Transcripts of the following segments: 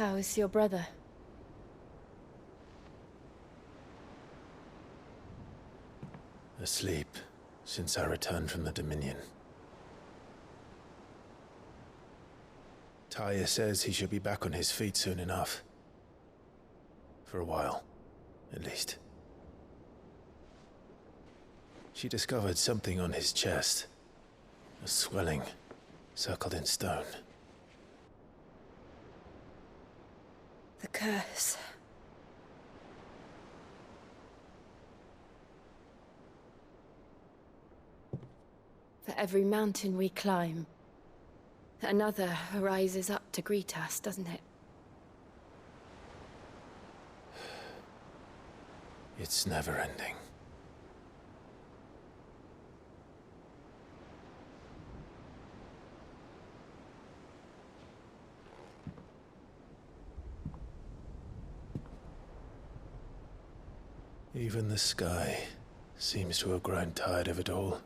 How is your brother? Asleep since I returned from the Dominion. Taya says he should be back on his feet soon enough. For a while, at least. She discovered something on his chest. A swelling, circled in stone. The curse. For every mountain we climb, another rises up to greet us, doesn't it? It's never ending. Even the sky seems to have grown tired of it all.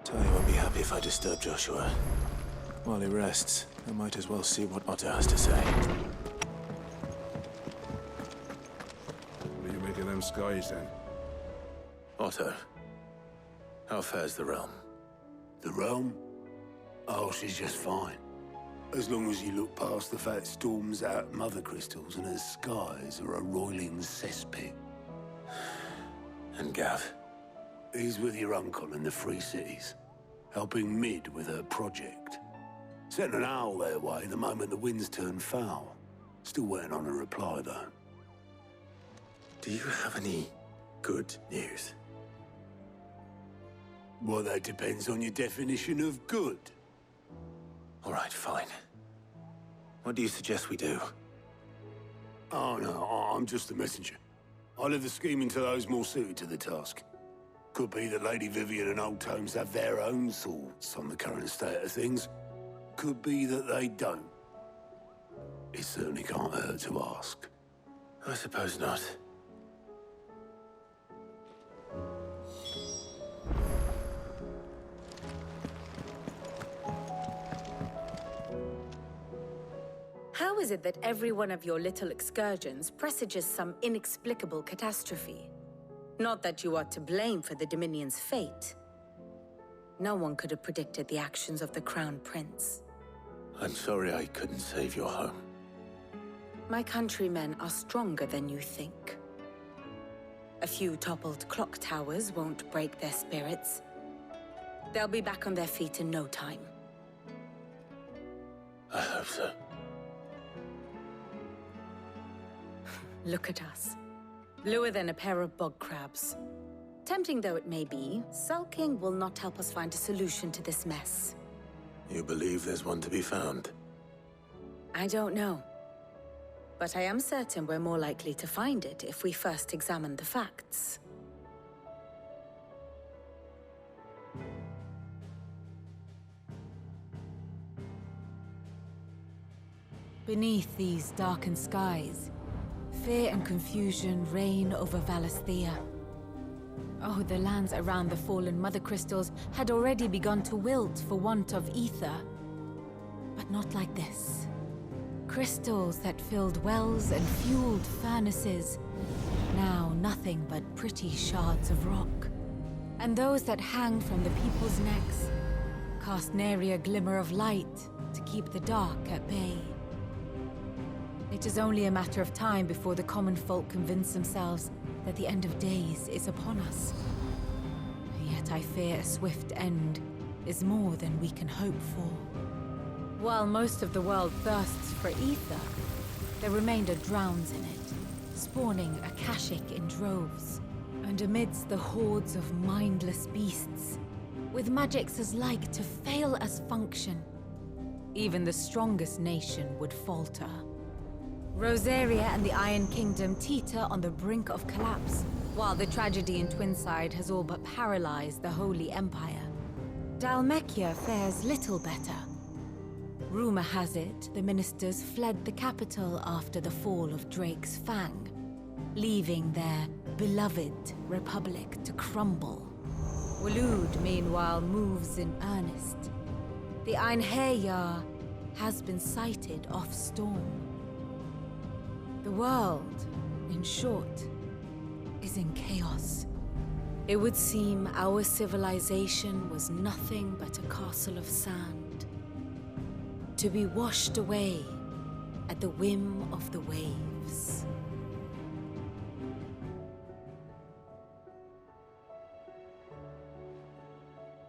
Taya won't be happy if I disturb Joshua. While he rests, I might as well see what Otto has to say. What do you make of them skies, then? Otto, how fares the realm? The realm? Oh, she's just fine. As long as you look past the fact storms out Mothercrystals and her skies are a roiling cesspit. And Gav? He's with your uncle in the Free Cities, helping Mid with her project. Sent an owl their way the moment the winds turned foul. Still waiting on a reply, though. Do you have any good news? Well, that depends on your definition of good. All right, fine. What do you suggest we do? Oh, no, I'm just the messenger. I leave the scheming to those more suited to the task. Could be that Lady Vivian and Old Tomes have their own thoughts on the current state of things. Could be that they don't. It certainly can't hurt to ask. I suppose not. How is it that every one of your little excursions presages some inexplicable catastrophe? Not that you are to blame for the Dominion's fate. No one could have predicted the actions of the Crown Prince. I'm sorry I couldn't save your home. My countrymen are stronger than you think. A few toppled clock towers won't break their spirits. They'll be back on their feet in no time. I hope so. Look at us. Bluer than a pair of bog crabs. Tempting though it may be, sulking will not help us find a solution to this mess. You believe there's one to be found? I don't know. But I am certain we're more likely to find it if we first examine the facts. Beneath these darkened skies, fear and confusion reign over Valisthea. Oh, the lands around the fallen Mothercrystals had already begun to wilt for want of ether. But not like this. Crystals that filled wells and fueled furnaces, now nothing but pretty shards of rock. And those that hang from the people's necks cast nary a glimmer of light to keep the dark at bay. It is only a matter of time before the common folk convince themselves that the end of days is upon us. Yet I fear a swift end is more than we can hope for. While most of the world thirsts for ether, the remainder drowns in it, spawning AKASHIC in droves. And amidst the hordes of mindless beasts, with magics as like to fail as function, even the strongest nation would falter. Rosaria and the Iron Kingdom teeter on the brink of collapse, While the tragedy in Twinside has all but paralyzed the Holy Empire, Dhalmekia fares little better. Rumor has it the ministers fled the capital after the fall of Drake's Fang, leaving their beloved republic to crumble. Waloed, meanwhile, moves in earnest. The Einherjar has been sighted off-storm. The world, in short, is in chaos. It would seem our civilization was nothing but a castle of sand, to be washed away at the whim of the waves.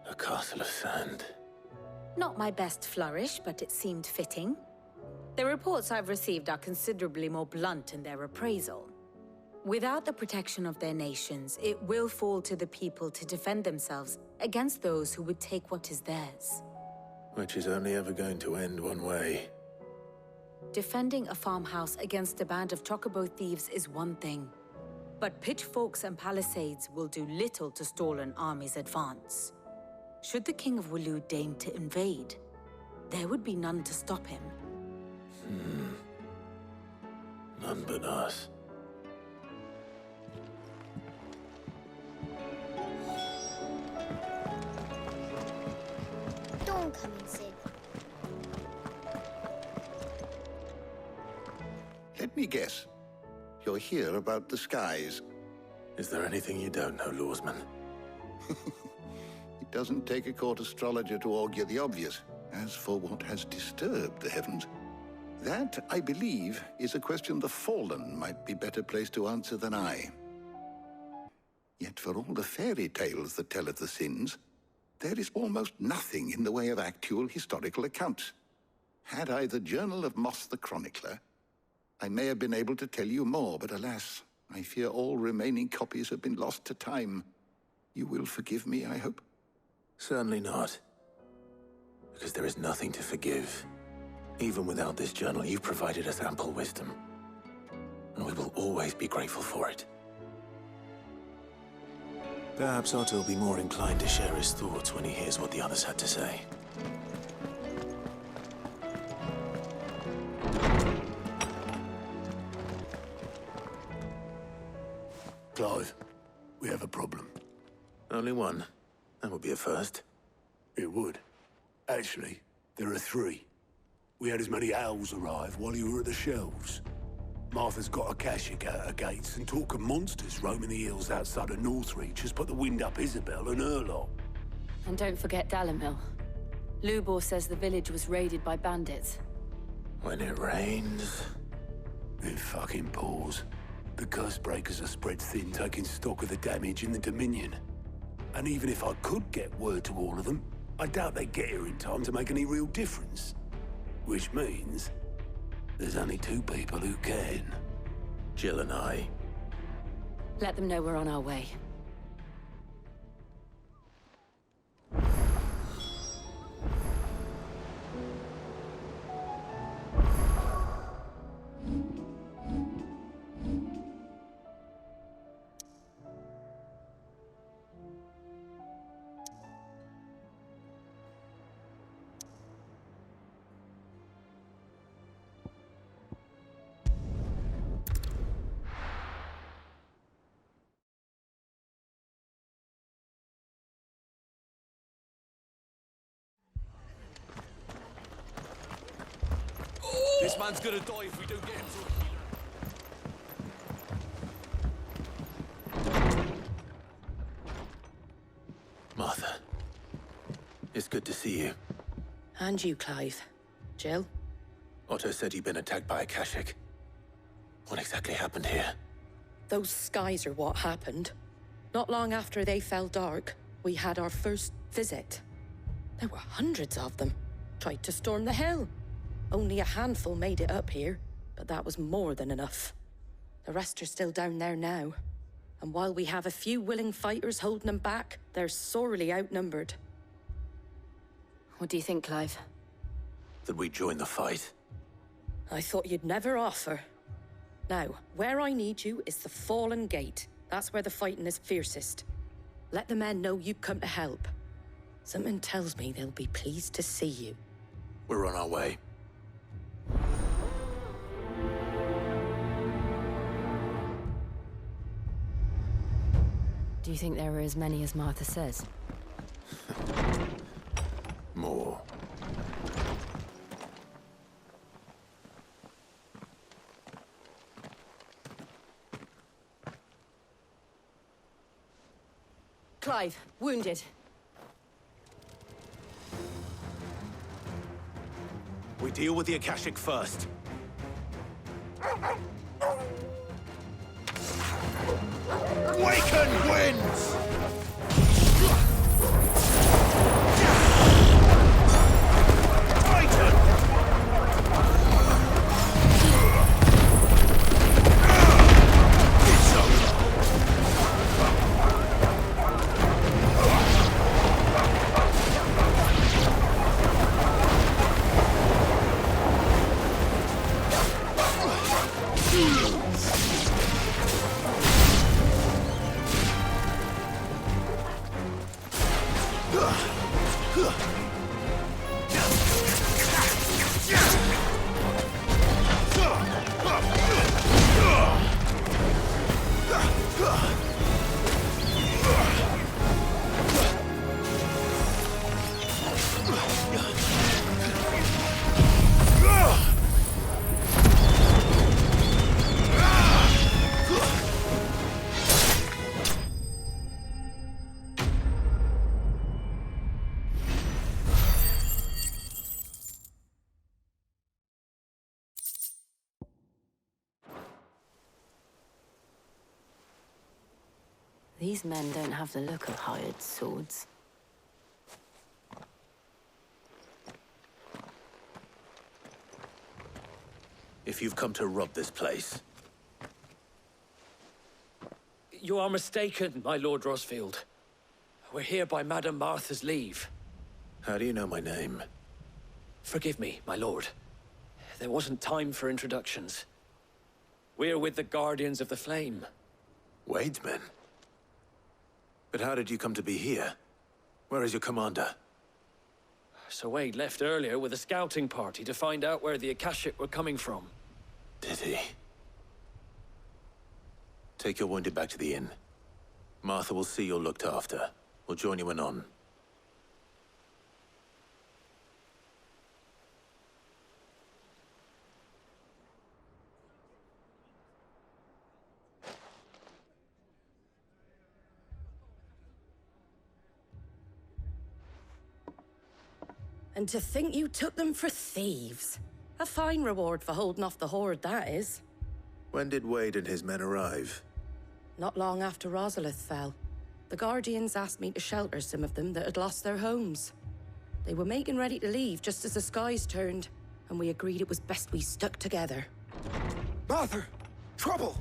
A castle of sand. Not my best flourish, but it seemed fitting. The reports I've received are considerably more blunt in their appraisal. Without the protection of their nations, it will fall to the people to defend themselves against those who would take what is theirs. Which is only ever going to end one way. Defending a farmhouse against a band of chocobo thieves is one thing, but pitchforks and palisades will do little to stall an army's advance. Should the King of Waloed deign to invade, there would be none to stop him. None but us. Dawn coming soon. Let me guess. You're here about the skies. Is there anything you don't know, Lawsman? It doesn't take a court astrologer to augur the obvious. As for what has disturbed the heavens, that, I believe, is a question the Fallen might be better placed to answer than I. Yet for all the fairy tales that tell of the sins, there is almost nothing in the way of actual historical accounts. Had I the Journal of Moss the Chronicler, I may have been able to tell you more, but alas, I fear all remaining copies have been lost to time. You will forgive me, I hope? Certainly not. Because there is nothing to forgive. Even without this journal, you've provided us ample wisdom. And we will always be grateful for it. Perhaps Otto will be more inclined to share his thoughts when he hears what the others had to say. Clive, we have a problem. Only one. That would be a first. It would. Actually, there are three. We had as many owls arrive while you were at the shelves. Martha's got AKASHIC out her gates, and talk of monsters roaming the hills outside of Northreach has put the wind up Isabel and her lot. And don't forget Dalamil. Lubor says the village was raided by bandits. When it rains... It fucking pours. The curse breakers are spread thin, taking stock of the damage in the Dominion. And even if I could get word to all of them, I doubt they'd get here in time to make any real difference. Which means there's only two people who can. Jill and I. Let them know we're on our way. This man's gonna die if we don't get him to... Martha. It's good to see you. And you, Clive. Jill? Otto said you'd been attacked by AKASHIC. What exactly happened here? Those skies are what happened. Not long after they fell dark, we had our first visit. There were hundreds of them. Tried to storm the hill. Only a handful made it up here, but that was more than enough. The rest are still down there now. And while we have a few willing fighters holding them back, they're sorely outnumbered. What do you think, Clive? That we join the fight? I thought you'd never offer. Now, where I need you is the Fallen Gate. That's where the fighting is fiercest. Let the men know you've come to help. Something tells me they'll be pleased to see you. We're on our way. Do you think there are as many as Martha says? More. Clive, wounded. We deal with the Akashic first. Awaken wins! These men don't have the look of hired swords. If you've come to rob this place, You are mistaken, my Lord Rosfield. We're here by Madame Martha's leave. how do you know my name? Forgive me, my lord. There wasn't time for introductions. We're with the Guardians of the Flame. Wade's men? But how did you come to be here? Where is your commander? Sir Wade left earlier with a scouting party to find out where the Akashic were coming from. Did he? Take your wounded back to the inn. Martha will see you're looked after. We'll join you anon. And to think you took them for thieves. A fine reward for holding off the horde, that is. When did Wade and his men arrive? Not long after Rosalith fell. The Guardians asked me to shelter some of them that had lost their homes. They were making ready to leave just as the skies turned, and we agreed it was best we stuck together. Martha! Trouble!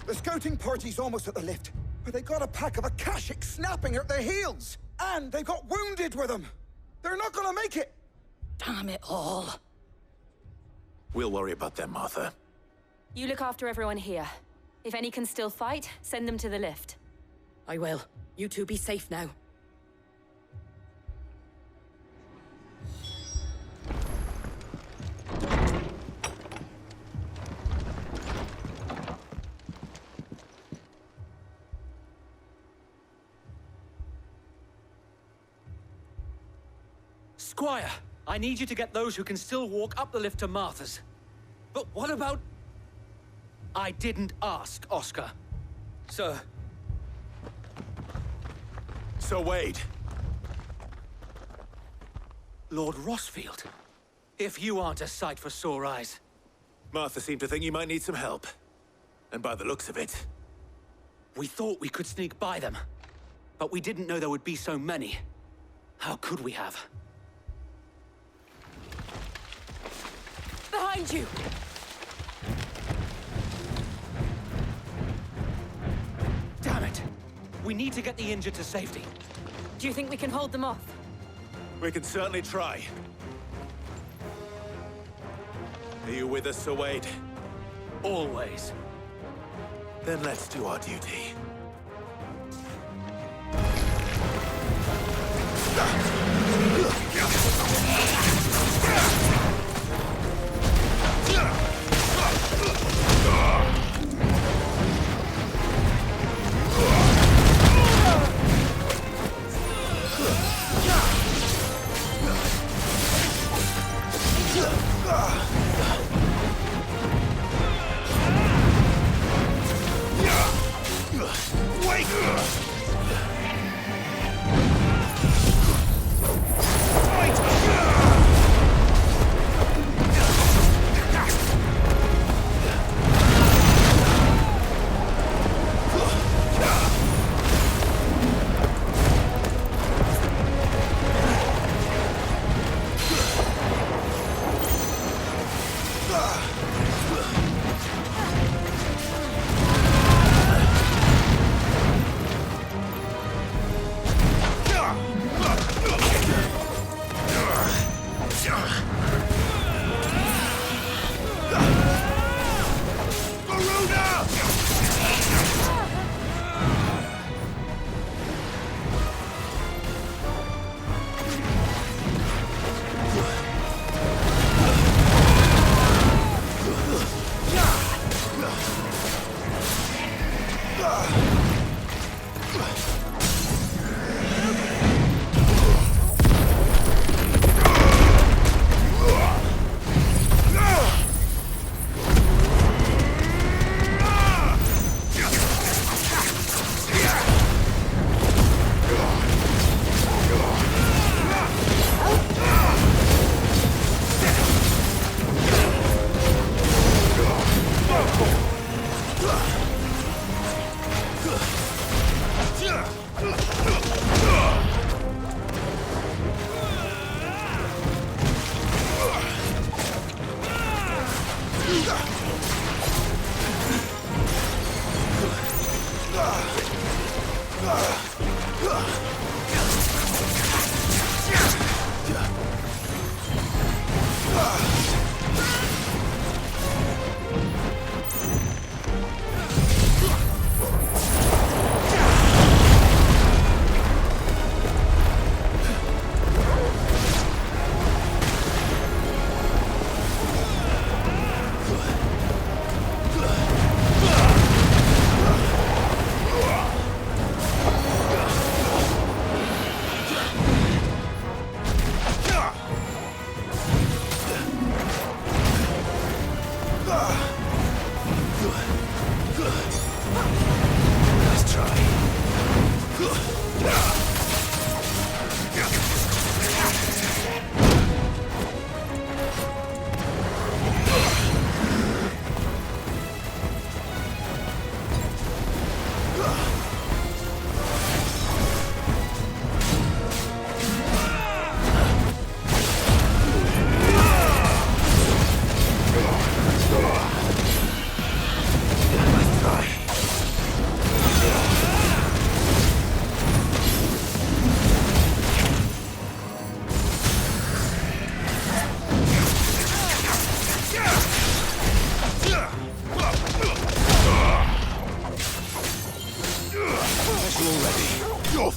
The scouting party's almost at the lift, but they got a pack of Akashic snapping at their heels! And they got wounded with them! They're not gonna make it! Damn it all. We'll worry about them, Martha. You look after everyone here. If any can still fight, send them to the lift. I will. You two be safe now. Squire, I need you to get those who can still walk up the lift to Martha's. But what about... I didn't ask, Oscar. Sir. Sir Wade! Lord Rosfield. If you aren't a sight for sore eyes. Martha seemed to think you might need some help. And by the looks of it... We thought we could sneak by them. But we didn't know there would be so many. How could we have? Behind you! Damn it! We need to get the injured to safety. Do you think we can hold them off? We can certainly try. Are you with us, Sir Wade? Always. Then let's do our duty.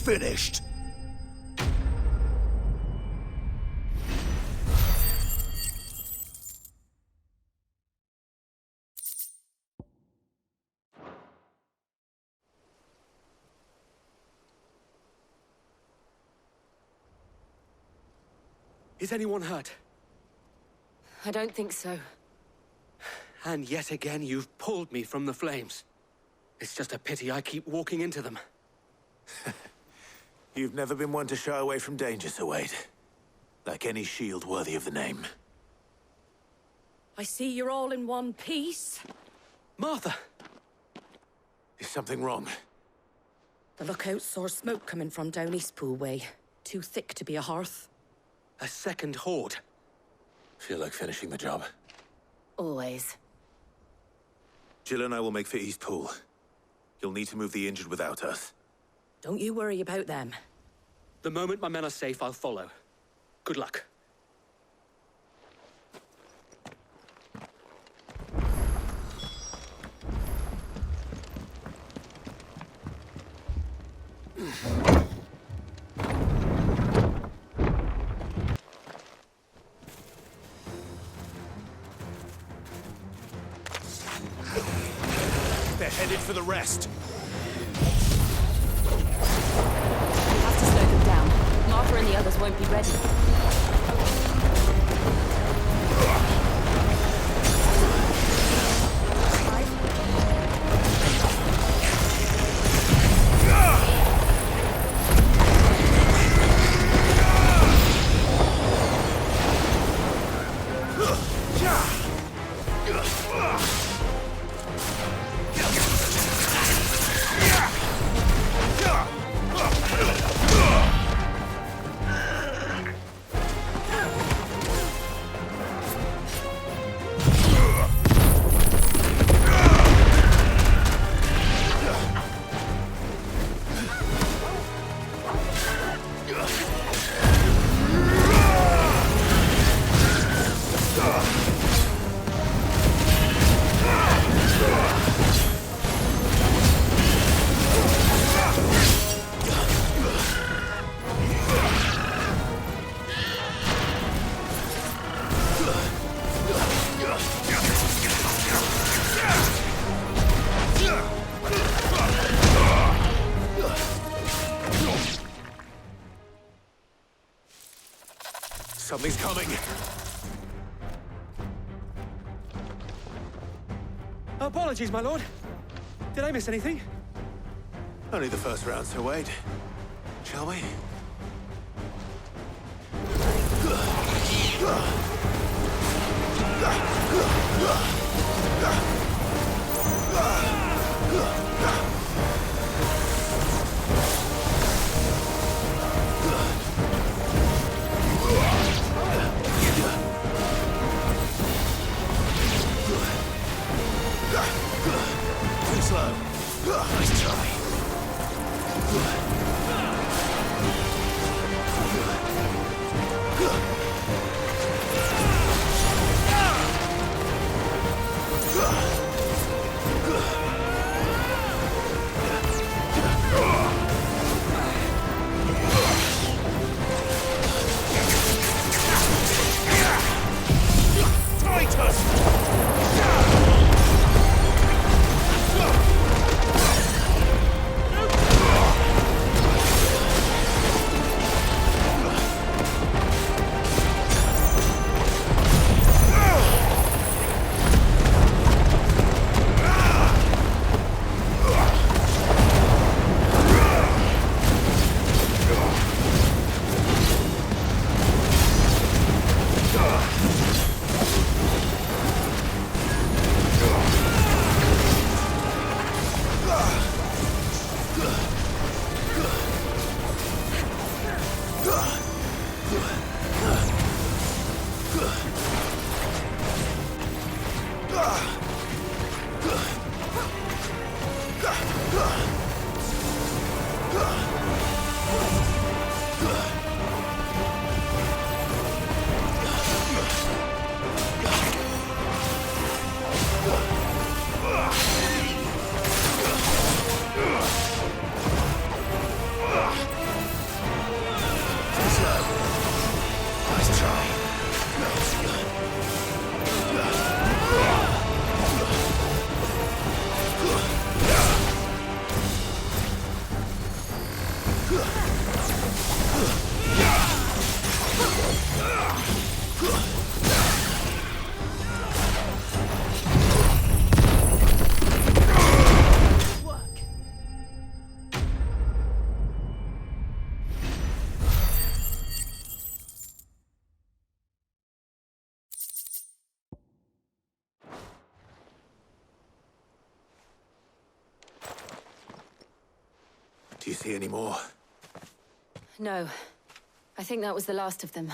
Finished. Is anyone hurt? I don't think so. And yet again, you've pulled me from the flames. It's just a pity I keep walking into them. You've never been one to shy away from danger, Sir Wade. Like any shield worthy of the name. I see you're all in one piece. Martha! Is something wrong? The lookout saw smoke coming from down Eastpool way. Too thick to be a hearth. A second horde. Feel like finishing the job? Always. Jill and I will make for Eastpool. You'll need to move the injured without us. Don't you worry about them. The moment my men are safe, I'll follow. Good luck. They're headed for the rest. We have to slow them down. Martha and the others won't be ready. Something's coming. Apologies, my lord. Did I miss anything? Only the first round, so wait. Shall we? Too slow. Nice try. Do you see any more? No. I think that was the last of them.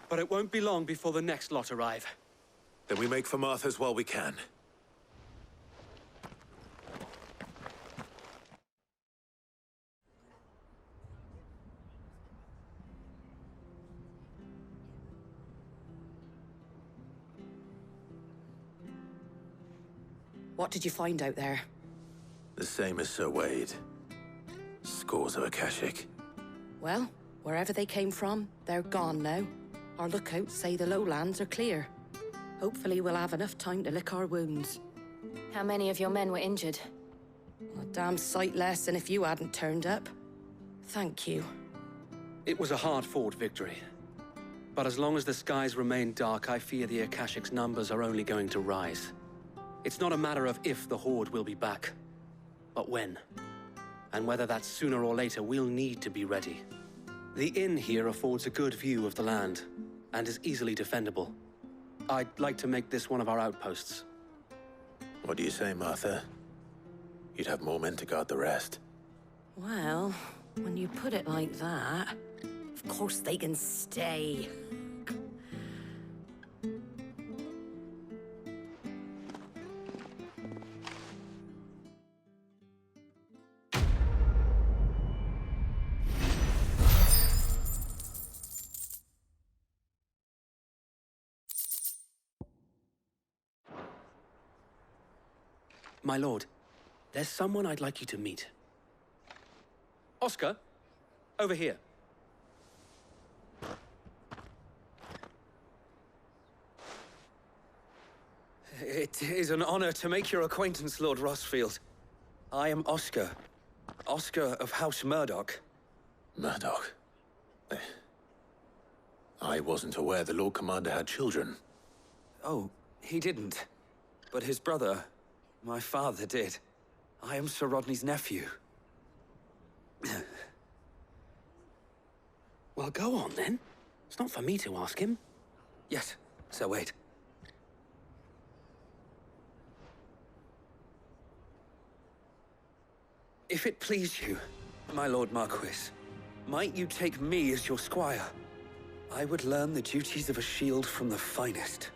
But it won't be long before the next lot arrive. Then we make for Martha's while we can. What did you find out there? The same as Sir Wade. Scores of Akashic. Well, wherever they came from, they're gone now. Our lookouts say the lowlands are clear. Hopefully we'll have enough time to lick our wounds. How many of your men were injured? A damn sight less than if you hadn't turned up. Thank you. It was a hard-fought victory. But as long as the skies remain dark, I fear the Akashic's numbers are only going to rise. It's not a matter of if the Horde will be back, but when. And whether that's sooner or later, we'll need to be ready. The inn here affords a good view of the land, and is easily defendable. I'd like to make this one of our outposts. What do you say, Martha? You'd have more men to guard the rest. Well, when you put it like that, of course they can stay. My lord, there's someone I'd like you to meet. Oscar, over here. It is an honor to make your acquaintance, Lord Rosfield. I am Oscar. Oscar of House Murdoch. Murdoch? I wasn't aware the Lord Commander had children. Oh, he didn't. But his brother, my father, did. I am Sir Rodney's nephew. Well, go on, then. It's not for me to ask him. Yes, Sir Wade. If it please you, my Lord Marquis, might you take me as your squire? I would learn the duties of a shield from the finest.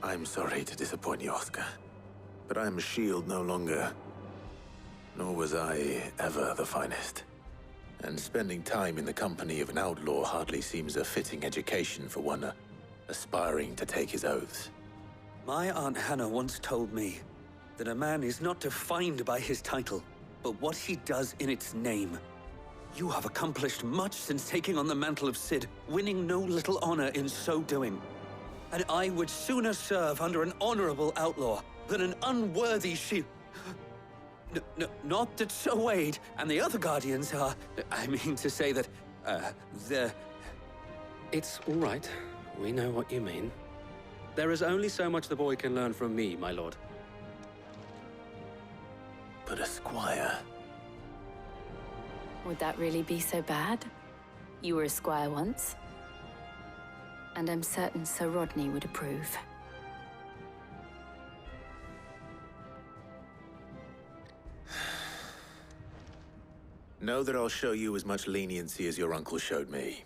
I'm sorry to disappoint you, Oscar, but I'm a shield no longer. Nor was I ever the finest. And spending time in the company of an outlaw hardly seems a fitting education for one aspiring to take his oaths. My Aunt Hannah once told me that a man is not defined by his title, but what he does in its name. You have accomplished much since taking on the mantle of Cid, winning no little honor in so doing. And I would sooner serve under an honorable outlaw than an unworthy shield. Not that Sir Wade and the other Guardians are... I mean to say that, they're... It's all right. We know what you mean. There is only so much the boy can learn from me, my lord. But a squire... Would that really be so bad? You were a squire once. And I'm certain Sir Rodney would approve. Know that I'll show you as much leniency as your uncle showed me.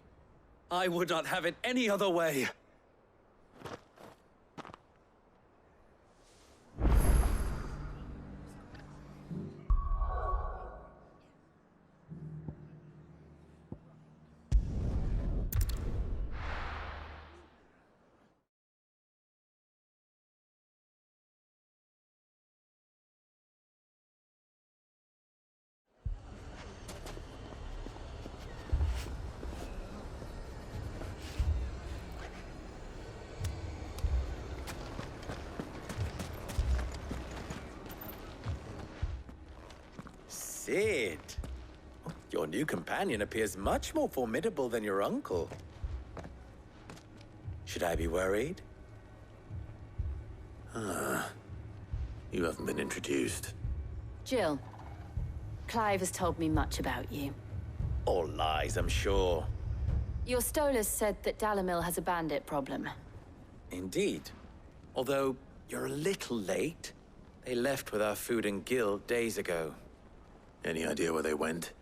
I would not have it any other way. Cid! Your new companion appears much more formidable than your uncle. Should I be worried? You haven't been introduced. Jill, Clive has told me much about you. All lies, I'm sure. Your Stolas said that Dalamil has a bandit problem. Indeed. Although, you're a little late. They left with our food and guild days ago. Any idea where they went?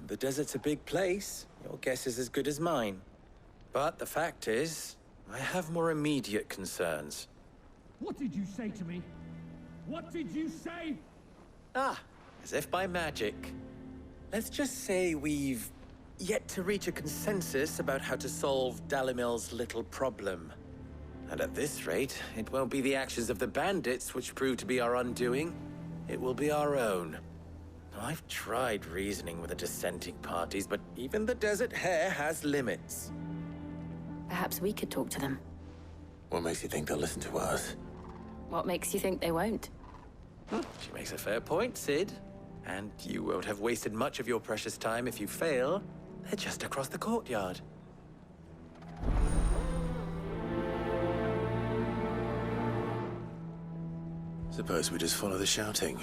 The desert's a big place. Your guess is as good as mine. But the fact is, I have more immediate concerns. What did you say to me? What did you say? Ah, as if by magic. Let's just say we've yet to reach a consensus about how to solve Dalamil's little problem. And at this rate, it won't be the actions of the bandits which prove to be our undoing. it will be our own. I've tried reasoning with the dissenting parties, but even the Desert Hare has limits. Perhaps we could talk to them. What makes you think they'll listen to us? What makes you think they won't? She makes a fair point, Cid. And you won't have wasted much of your precious time if you fail. They're just across the courtyard. Suppose we just follow the shouting.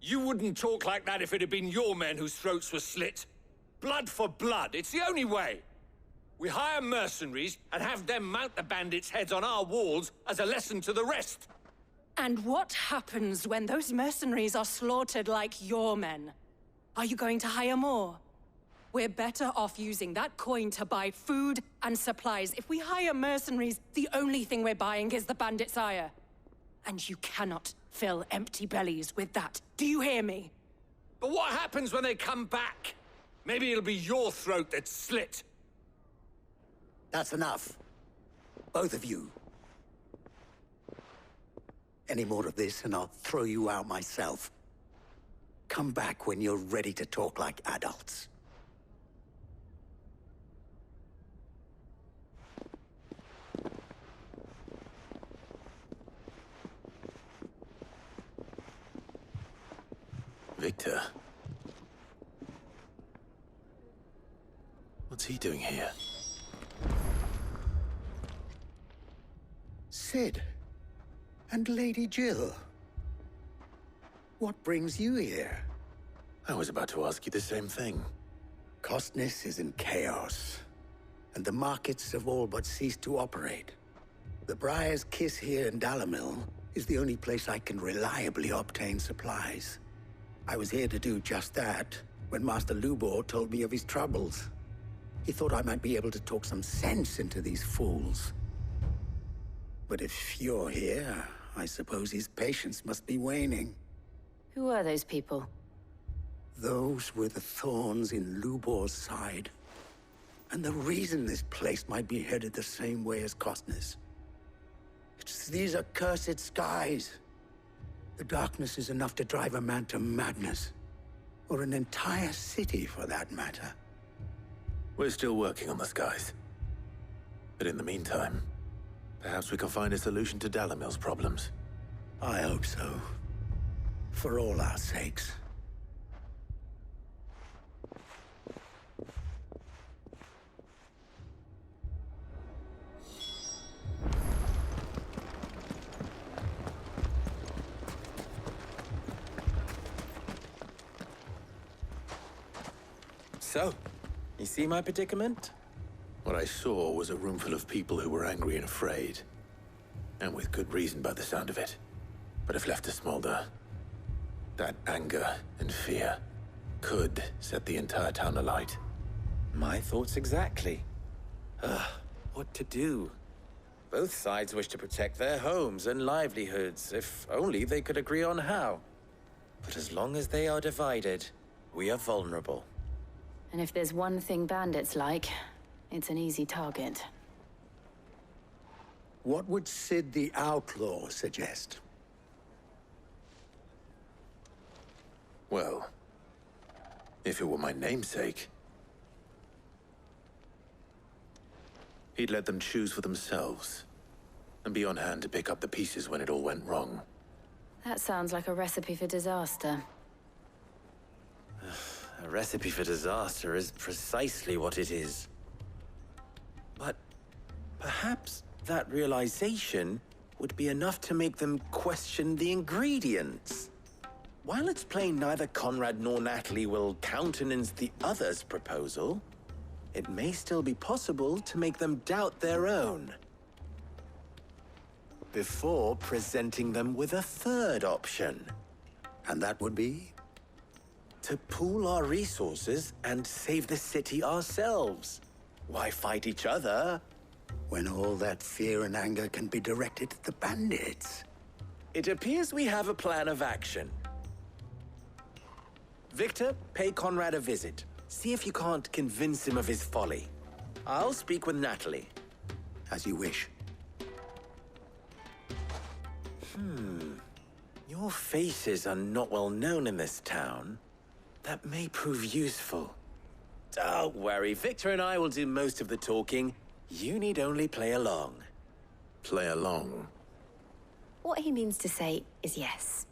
You wouldn't talk like that if it had been your men whose throats were slit. Blood for blood, it's the only way. We hire mercenaries and have them mount the bandits' heads on our walls as a lesson to the rest. And what happens when those mercenaries are slaughtered like your men? Are you going to hire more? We're better off using that coin to buy food and supplies. If we hire mercenaries, the only thing we're buying is the bandits' ire. And you cannot fill empty bellies with that. Do you hear me? But what happens when they come back? Maybe it'll be your throat that's slit. That's enough. Both of you. Any more of this and I'll throw you out myself. Come back when you're ready to talk like adults. Victor? What's he doing here? Cid. And Lady Jill. What brings you here? I was about to ask you the same thing. Costness is in chaos, and the markets have all but ceased to operate. The Briar's Kiss here in Dalimil is the only place I can reliably obtain supplies. I was here to do just that when Master Lubor told me of his troubles. He thought I might be able to talk some sense into these fools. But if you're here, I suppose his patience must be waning. Who are those people? Those were the thorns in Lubor's side. And the reason this place might be headed the same way as Costness. It's these accursed skies. The darkness is enough to drive a man to madness. Or an entire city, for that matter. We're still working on the skies. But in the meantime, perhaps we can find a solution to Dalimil's problems. I hope so. For all our sakes. So, you see my predicament? What I saw was a room full of people who were angry and afraid. And with good reason by the sound of it. But if left to smolder, that anger and fear could set the entire town alight. My thoughts exactly. What to do? Both sides wish to protect their homes and livelihoods, if only they could agree on how. But as long as they are divided, we are vulnerable. And if there's one thing bandits like, it's an easy target. What would Cid the Outlaw suggest? Well, if it were my namesake, he'd let them choose for themselves, and be on hand to pick up the pieces when it all went wrong. That sounds like a recipe for disaster. A recipe for disaster is precisely what it is. But perhaps that realization would be enough to make them question the ingredients. While it's plain neither Conrad nor Natalie will countenance the other's proposal, it may still be possible to make them doubt their own. Before presenting them with a third option. And that would be? To pool our resources and save the city ourselves. Why fight each other? When all that fear and anger can be directed at the bandits. It appears we have a plan of action. Victor, pay Conrad a visit. See if you can't convince him of his folly. I'll speak with Natalie. As you wish. Your faces are not well known in this town. That may prove useful. Don't worry, Victor and I will do most of the talking. You need only play along. Play along? What he means to say is yes.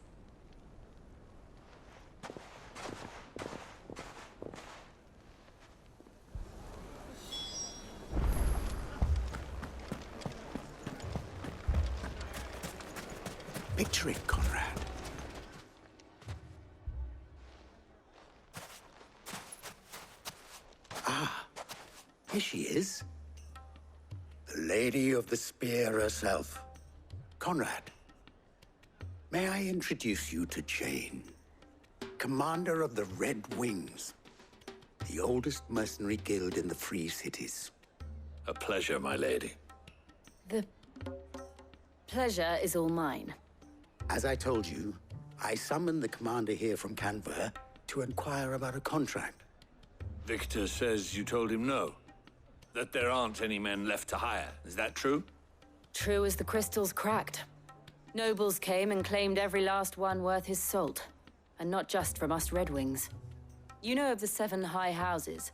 Picture it, Conrad. Ah, here she is. The Lady of the Spear herself. Conrad, may I introduce you to Jane, Commander of the Red Wings, the oldest mercenary guild in the Free Cities. A pleasure, my lady. The pleasure is all mine. As I told you, I summoned the commander here from Canver to inquire about a contract. Victor says you told him no. That there aren't any men left to hire. Is that true? True as the crystals cracked. Nobles came and claimed every last one worth his salt. And not just from us Red Wings. You know of the 7 high houses.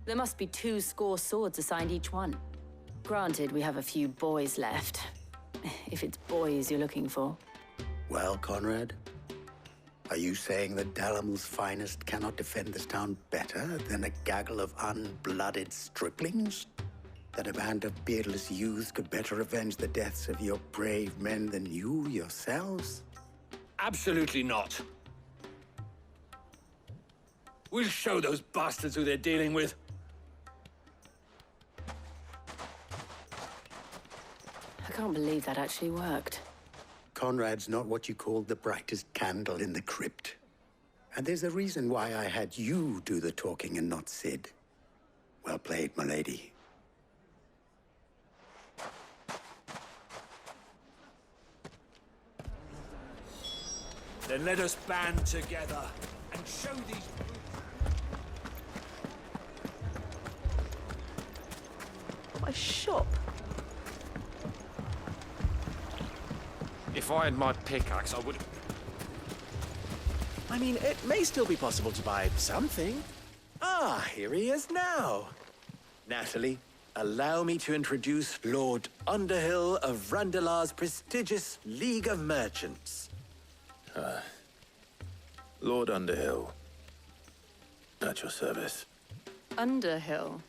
There must be 2 swords assigned each one. Granted, we have a few boys left. If it's boys you're looking for. Well, Conrad, are you saying that Dalamel's finest cannot defend this town better than a gaggle of unblooded striplings? That a band of beardless youths could better avenge the deaths of your brave men than you yourselves? Absolutely not. We'll show those bastards who they're dealing with. I can't believe that actually worked. Conrad's not what you call the brightest candle in the crypt. And there's a reason why I had you do the talking and not Sid. Well played, my lady. Then let us band together and show these... My shop. If I had my pickaxe, I would... I mean, it may still be possible to buy something. Ah, here he is now. Natalie, allow me to introduce Lord Underhill of Randalar's prestigious League of Merchants. Lord Underhill. At your service. Underhill?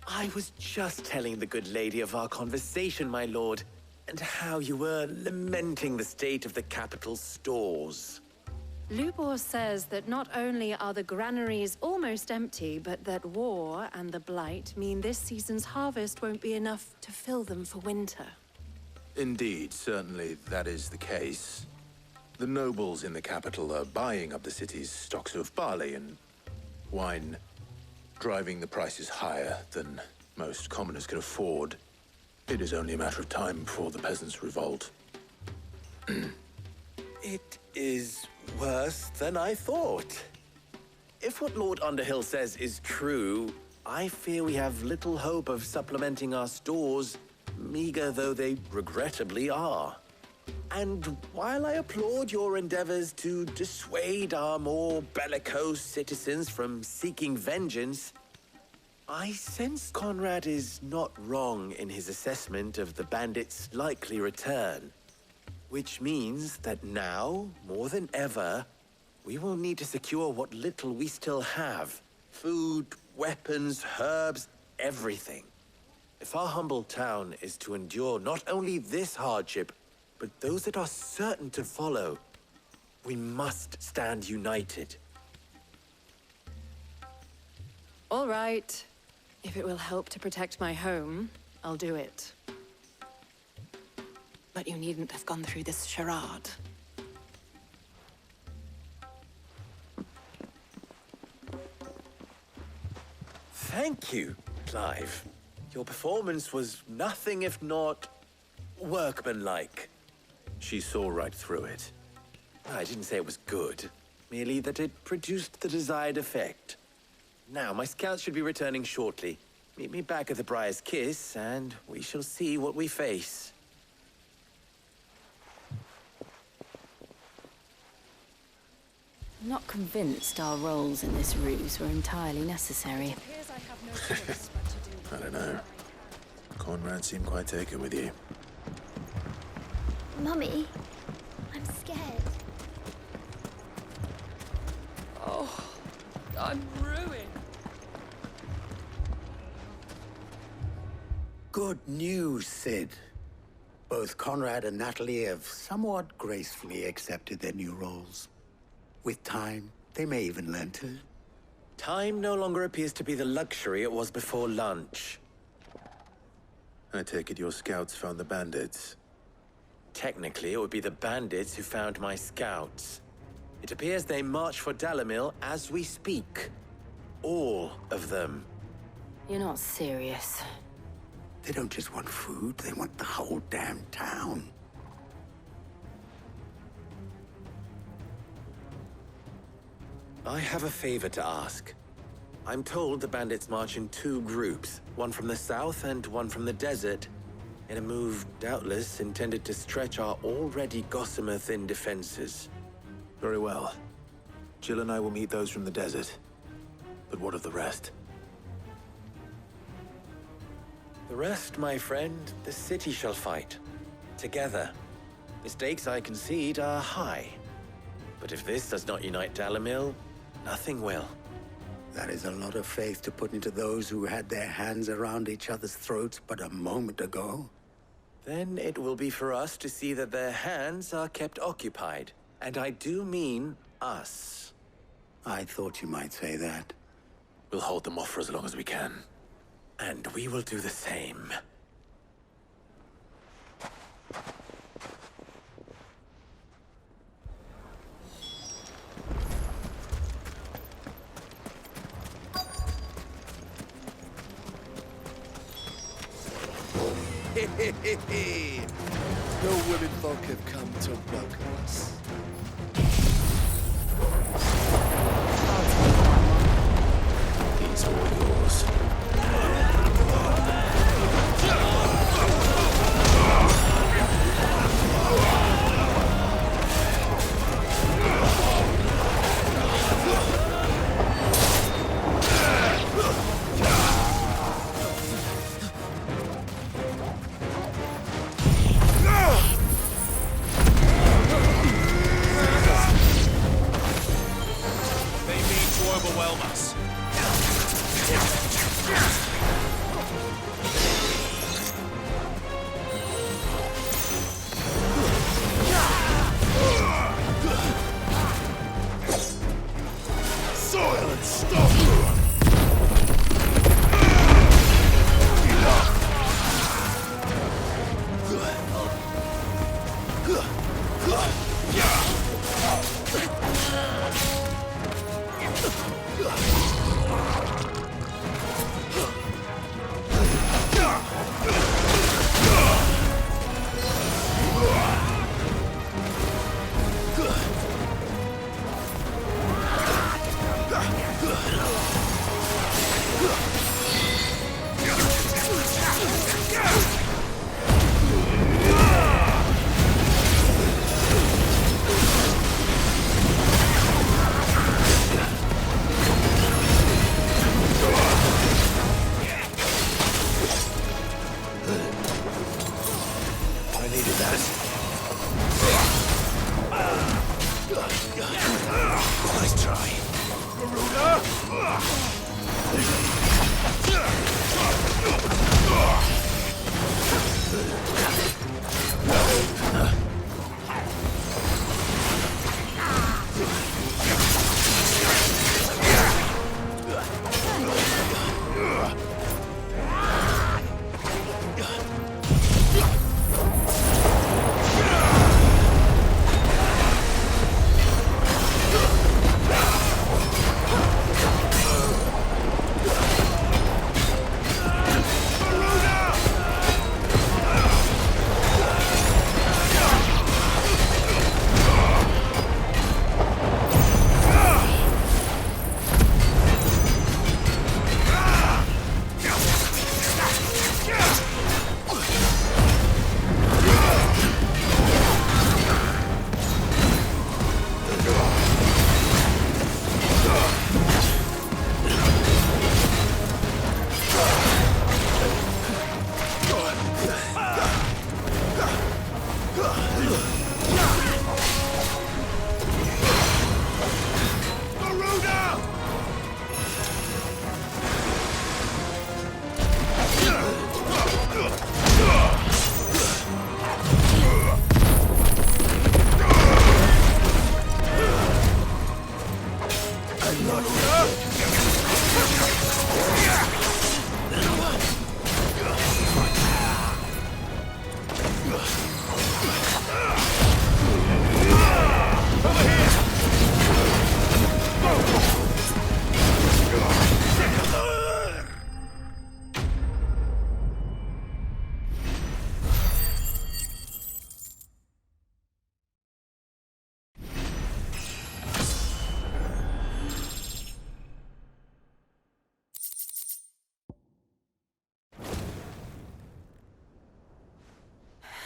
I was just telling the good lady of our conversation, my lord, and how you were lamenting the state of the capital's stores. Lubor says that not only are the granaries almost empty, but that war and the Blight mean this season's harvest won't be enough to fill them for winter. Indeed, certainly that is the case. The nobles in the capital are buying up the city's stocks of barley and wine, driving the prices higher than most commoners can afford. It is only a matter of time before the peasants revolt. It is worse than I thought. If what Lord Underhill says is true, I fear we have little hope of supplementing our stores, meager though they regrettably are. And while I applaud your endeavors to dissuade our more bellicose citizens from seeking vengeance, I sense Conrad is not wrong in his assessment of the bandits' likely return. Which means that now, more than ever, we will need to secure what little we still have. Food, weapons, herbs, everything. If our humble town is to endure not only this hardship, but those that are certain to follow, we must stand united. All right. If it will help to protect my home, I'll do it. But you needn't have gone through this charade. Thank you, Clive. Your performance was nothing if not workmanlike. She saw right through it. I didn't say it was good, merely that it produced the desired effect. Now, my scouts should be returning shortly. Meet me back at the Briar's Kiss, and we shall see what we face. I'm not convinced our roles in this ruse were entirely necessary. I don't know. Conrad seemed quite taken with you. Mummy, I'm scared. Oh, I'm ruined. Good news, Sid. Both Conrad and Natalie have somewhat gracefully accepted their new roles. With time, they may even learn to. Time no longer appears to be the luxury it was before lunch. I take it your scouts found the bandits. Technically, it would be the bandits who found my scouts. It appears they march for Dalamil as we speak. All of them. You're not serious. They don't just want food, they want the whole damn town. I have a favor to ask. I'm told the bandits march in 2 groups, one from the south and one from the desert, in a move doubtless intended to stretch our already gossamer-thin defenses. Very well. Jill and I will meet those from the desert. But what of the rest? The rest, my friend, the city shall fight. Together. The stakes, I concede, are high. But if this does not unite Dalamil, nothing will. That is a lot of faith to put into those who had their hands around each other's throats but a moment ago. Then it will be for us to see that their hands are kept occupied. And I do mean us. I thought you might say that. We'll hold them off for as long as we can. And we will do the same. No women folk have come to welcome us. These are all yours.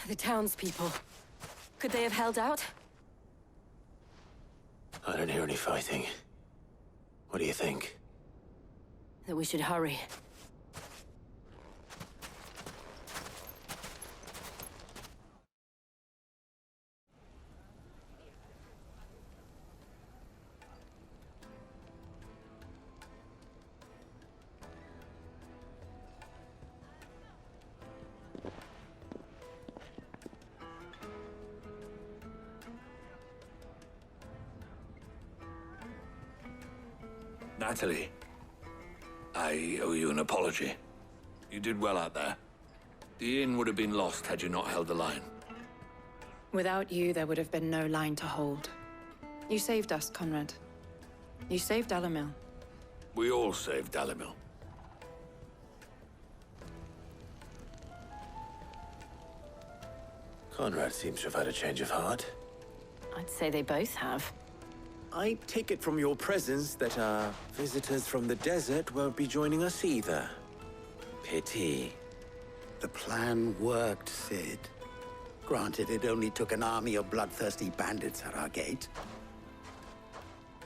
The townspeople. Could they have held out? I don't hear any fighting. What do you think? That we should hurry. Natalie, I owe you an apology. You did well out there. The inn would have been lost had you not held the line. Without you, there would have been no line to hold. You saved us, Conrad. You saved Dalamil. We all saved Dalamil. Conrad seems to have had a change of heart. I'd say they both have. I take it from your presence that our visitors from the desert won't be joining us either. Pity. The plan worked, Sid. Granted, it only took an army of bloodthirsty bandits at our gate.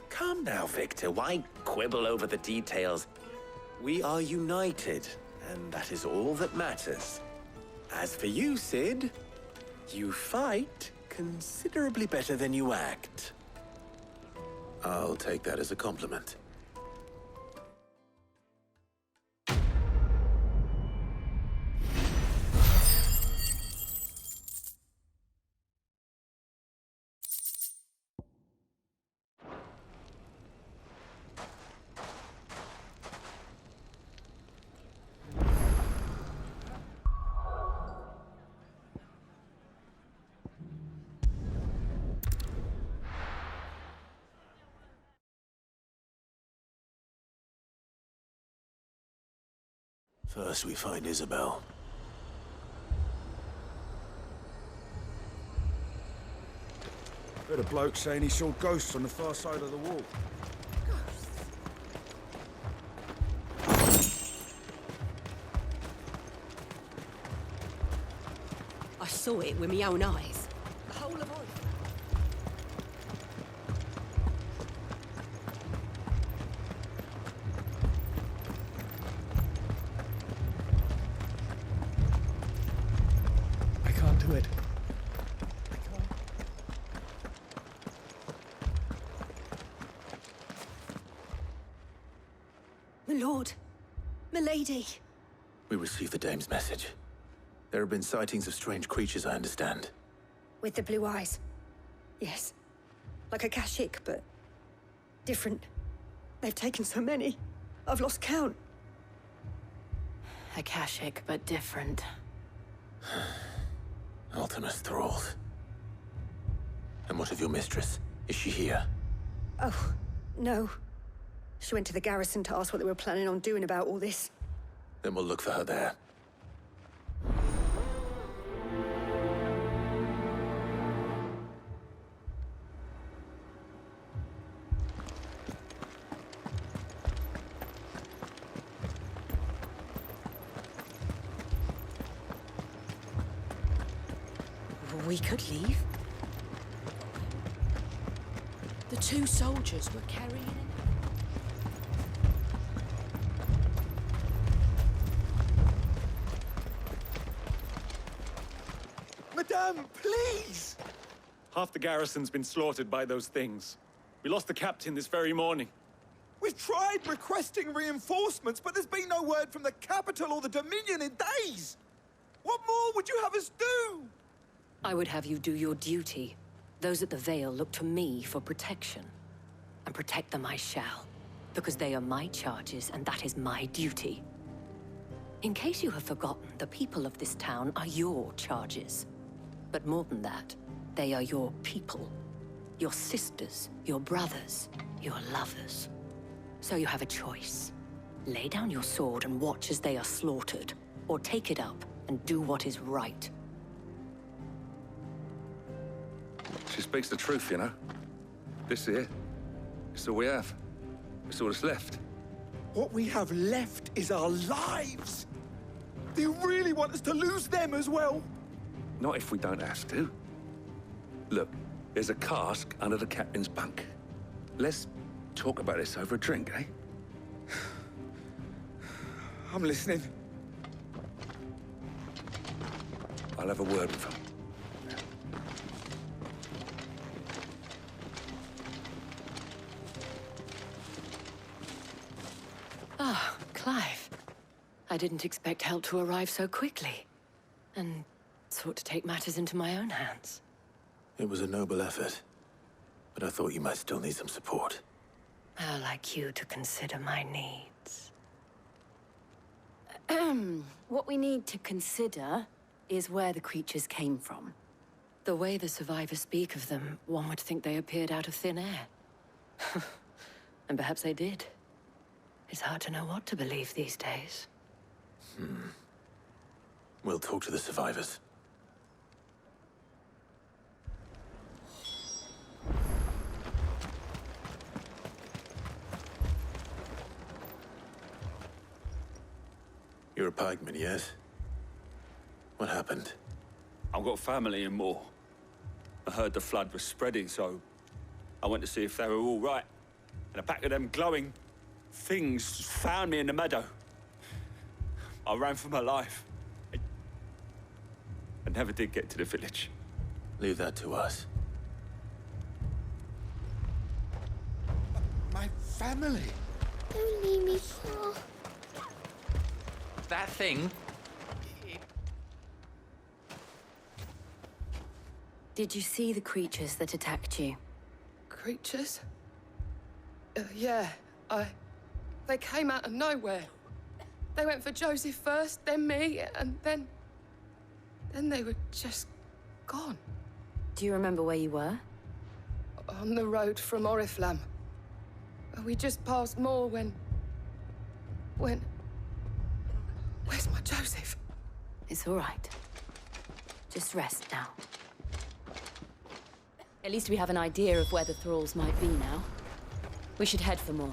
Come now, Victor. Why quibble over the details? We are united, and that is all that matters. As for you, Sid, you fight considerably better than you act. I'll take that as a compliment. First we find Isabel. Heard a bloke saying he saw ghosts on the far side of the wall. I saw it with my own eyes. The whole of Ireland. I can't do it. My lord. My lady. We received the dame's message. There have been sightings of strange creatures, I understand. With the blue eyes. Yes. Like AKASHIC, but different. They've taken so many. I've lost count. AKASHIC, but different. Ultimus thralls. And what of your mistress? Is she here? Oh, no. She went to the garrison to ask what they were planning on doing about all this. Then we'll look for her there. We could leave. The two soldiers were carrying it. Madame, please! Half the garrison's been slaughtered by those things. We lost the captain this very morning. We've tried requesting reinforcements, but there's been no word from the capital or the Dominion in days! What more would you have us do? I would have you do your duty. Those at the Vale look to me for protection. and protect them I shall, because they are my charges and that is my duty. In case you have forgotten, the people of this town are your charges. But more than that, they are your people. Your sisters, your brothers, your lovers. So you have a choice. Lay down your sword and watch as they are slaughtered, or take it up and do what is right. She speaks the truth, you know. This here, it's all we have. It's all that's left. What we have left is our lives! Do you really want us to lose them as well? Not if we don't have to. Look, there's a cask under the captain's bunk. Let's talk about this over a drink, eh? I'm listening. I'll have a word with him. Ah, Clive. I didn't expect help to arrive so quickly. And sought to take matters into my own hands. It was a noble effort, but I thought you might still need some support. I'd like you to consider my needs. What we need to consider is where the creatures came from. The way the survivors speak of them, one would think they appeared out of thin air. And perhaps they did. It's hard to know what to believe these days. We'll talk to the survivors. You're a pikeman, yes? What happened? I've got family in Moor. I heard the flood was spreading, so I went to see if they were all right. And a pack of them glowing things found me in the meadow. I ran for my life. I never did get to the village. Leave that to us. My family! Don't leave me, Shaw. That thing... Did you see the creatures that attacked you? Creatures? Yeah, They came out of nowhere. They went for Joseph first, then me, and then they were just gone. Do you remember where you were? On the road from Oriflamme. We just passed Moor when... Where's my Joseph? It's all right. Just rest now. At least we have an idea of where the thralls might be now. We should head for more.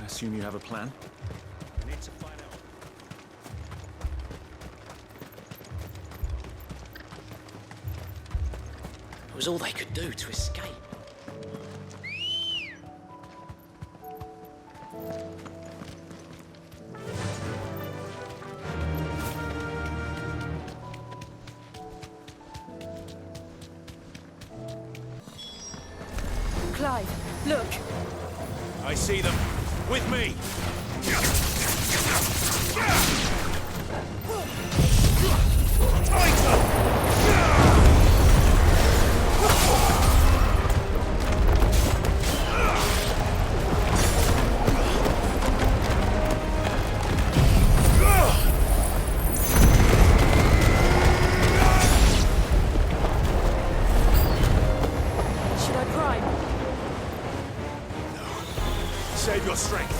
I assume you have a plan? We need to find out. It was all they could do to escape. Clive, look! I see them. With me! Should I prime? Save your strength.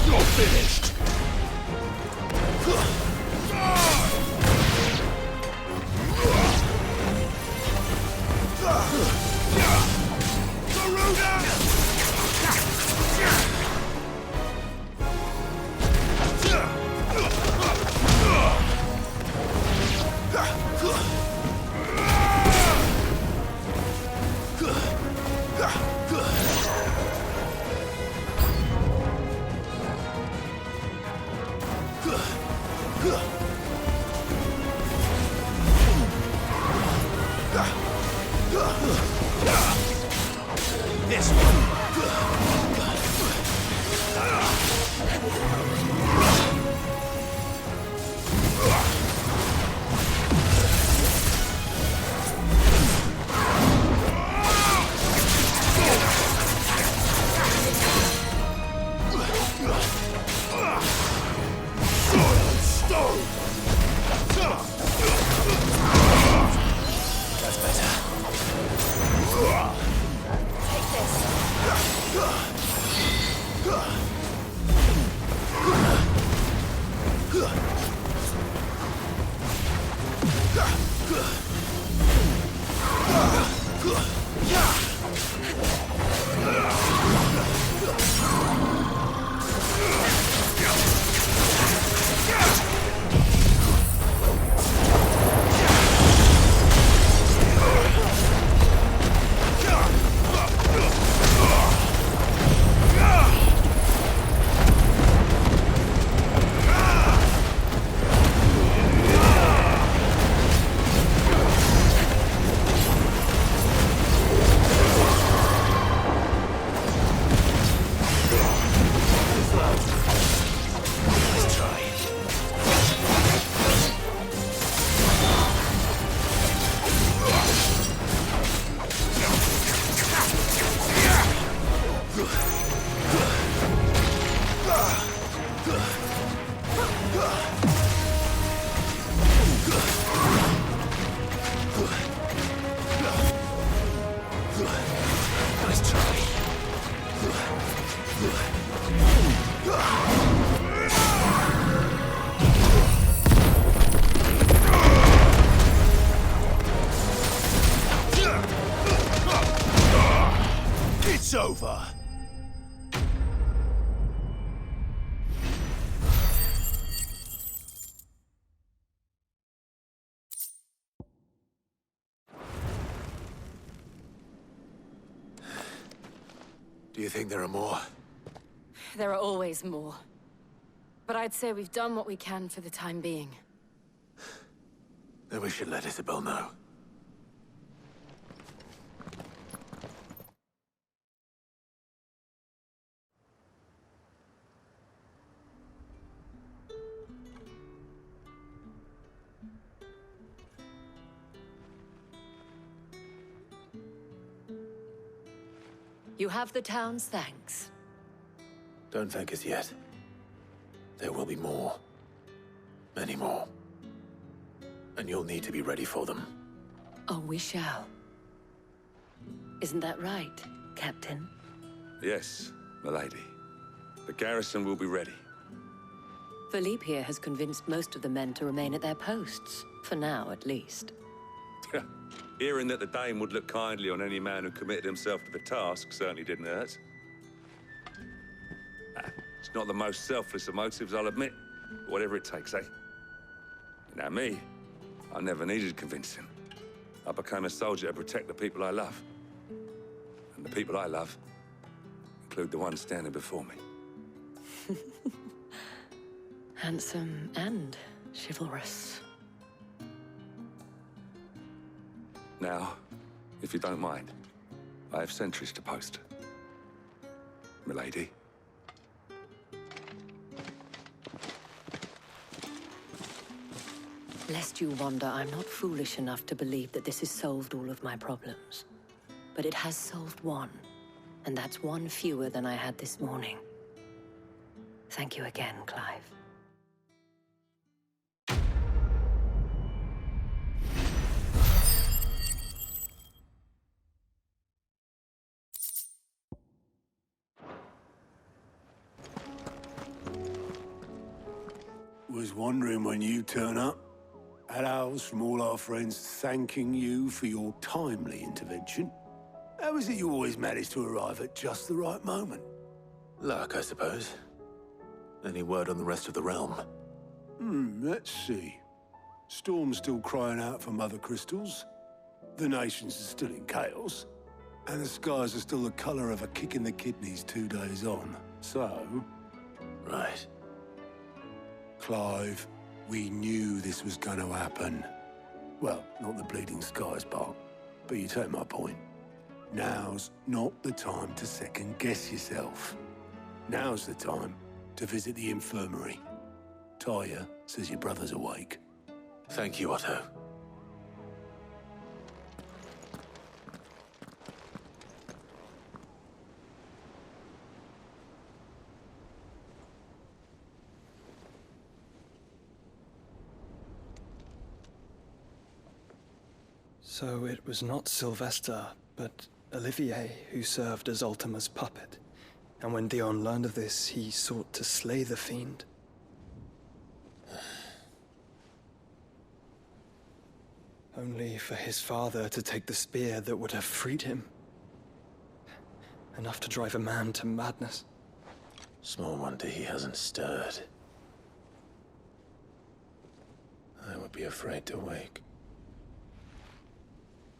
You're finished. This one. you think there are more? There are always more. But I'd say we've done what we can for the time being. Then we should let Isabel know. You have the town's thanks. Don't thank us yet. There will be more. Many more. And you'll need to be ready for them. Oh, we shall. Isn't that right, Captain? Yes, milady. The garrison will be ready. Philippe here has convinced most of the men to remain at their posts. For now, at least. Hearing that the Dane would look kindly on any man who committed himself to the task certainly didn't hurt. It's not the most selfless of motives, I'll admit. But whatever it takes, eh? Now me, I never needed convincing. I became a soldier to protect the people I love. And the people I love include the ones standing before me. Handsome and chivalrous. Now, if you don't mind, I have sentries to post. Milady. Lest you wonder, I'm not foolish enough to believe that this has solved all of my problems. But it has solved one, and that's one fewer than I had this morning. Thank you again, Clive. Was wondering when you turn up. Had owls from all our friends thanking you for your timely intervention. How is it you always manage to arrive at just the right moment? Luck, I suppose. Any word on the rest of the realm? Let's see. Storm's still crying out for Mothercrystals. The nations are still in chaos. And the skies are still the color of a kick in the kidneys 2 days on. So... Right. Clive, we knew this was going to happen. Well, not the bleeding skies part, but you take my point. Now's not the time to second-guess yourself. Now's the time to visit the infirmary. Talia says your brother's awake. Thank you, Otto. So it was not Sylvester, but Olivier who served as Ultima's puppet. And when Dion learned of this, he sought to slay the fiend. Only for his father to take the spear that would have freed him. Enough to drive a man to madness. Small wonder he hasn't stirred. I would be afraid to wake.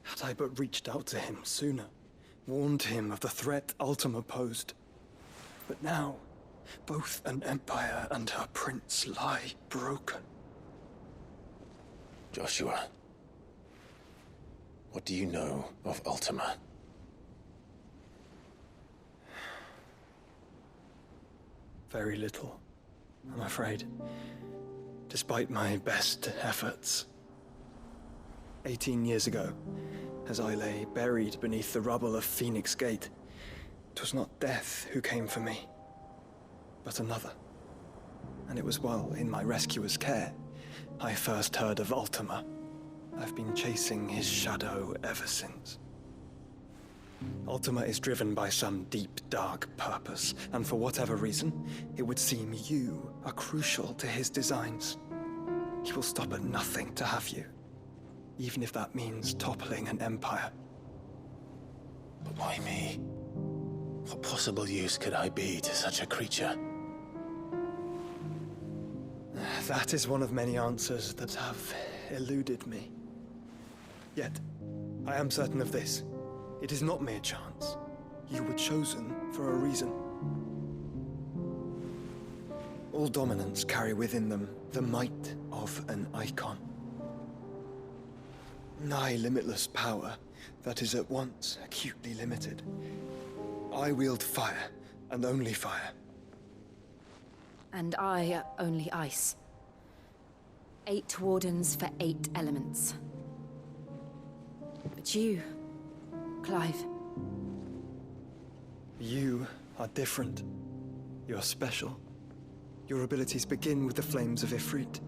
Had I but reached out to him sooner, warned him of the threat Ultima posed. But now, both an empire and her prince lie broken. Joshua, what do you know of Ultima? Very little, I'm afraid. Despite my best efforts. 18 years ago, as I lay buried beneath the rubble of Phoenix Gate, 'twas not death who came for me, but another. And it was while in my rescuer's care, I first heard of Ultima. I've been chasing his shadow ever since. Ultima is driven by some deep, dark purpose, and for whatever reason, it would seem you are crucial to his designs. He will stop at nothing to have you. Even if that means toppling an empire. But why me? What possible use could I be to such a creature? That is one of many answers that have eluded me. Yet, I am certain of this. It is not mere chance. You were chosen for a reason. All dominants carry within them the might of an Eikon. Nigh limitless power that is at once acutely limited. I wield fire, and only fire. And I only ice. 8 wardens for 8 elements. But you, Clive. You are different. You're special. Your abilities begin with the flames of Ifrit.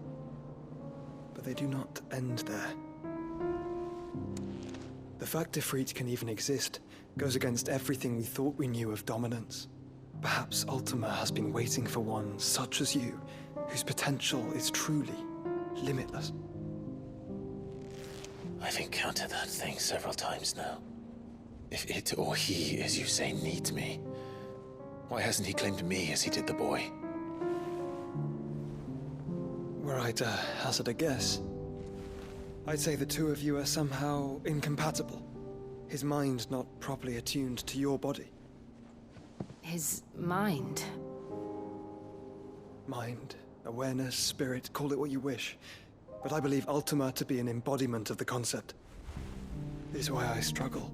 But they do not end there. The fact Ifrit can even exist goes against everything we thought we knew of dominance. Perhaps Ultima has been waiting for one such as you, whose potential is truly limitless. I've encountered that thing several times now. If it or he, as you say, needs me, why hasn't he claimed me as he did the boy? Were I to hazard a guess, I'd say the two of you are somehow incompatible. His mind not properly attuned to your body. His mind? Mind, awareness, spirit, call it what you wish. But I believe Ultima to be an embodiment of the concept. This is why I struggle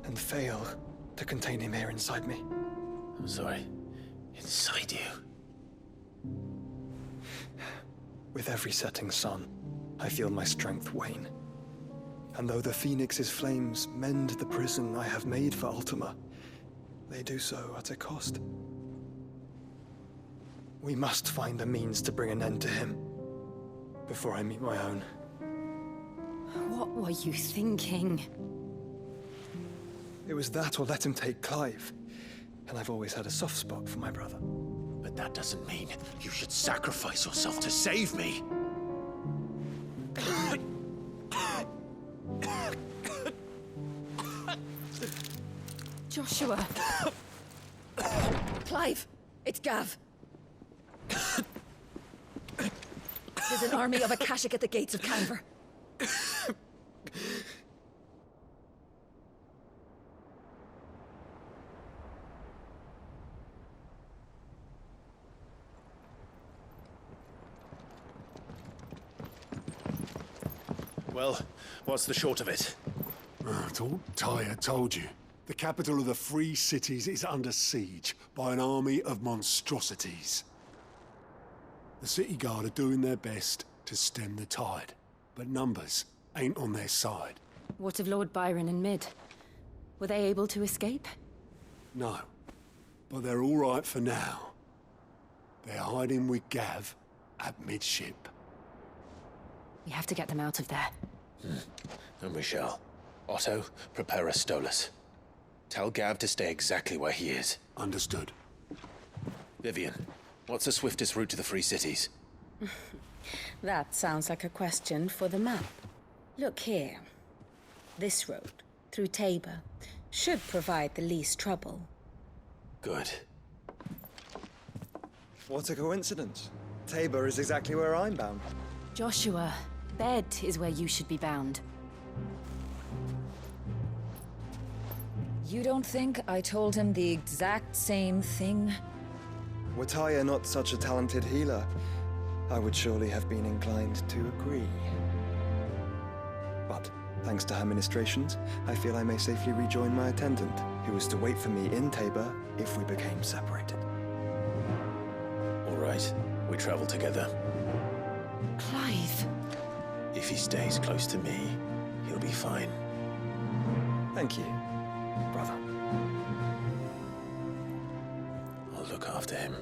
and fail to contain him here inside me. I'm sorry. Inside you? With every setting sun, I feel my strength wane. And though the Phoenix's flames mend the prison I have made for Ultima, they do so at a cost. We must find a means to bring an end to him before I meet my own. What were you thinking? It was that or let him take Clive. And I've always had a soft spot for my brother. But that doesn't mean you should sacrifice yourself to save me. Joshua. Clive, it's Gav. There's an army of AKASHIC at the gates of Canver. Well, what's the short of it? I thought Tyre told you. The capital of the Free Cities is under siege by an army of monstrosities. The city guard are doing their best to stem the tide, but numbers ain't on their side. What of Lord Byron and Mid? Were they able to escape? No, but they're all right for now. They're hiding with Gav at midship. We have to get them out of there. And we shall. Otto, prepare a Stolas. Tell Gav to stay exactly where he is. Understood. Vivian, what's the swiftest route to the Free Cities? That sounds like a question for the map. Look here. This road, through Tabor, should provide the least trouble. Good. What a coincidence. Tabor is exactly where I'm bound. Joshua, bed is where you should be bound. You don't think I told him the exact same thing? Were Tyre not such a talented healer, I would surely have been inclined to agree. But, thanks to her ministrations, I feel I may safely rejoin my attendant, who was to wait for me in Tabor if we became separated. All right, we travel together. Clive. If he stays close to me, he'll be fine. Thank you, brother. I'll look after him.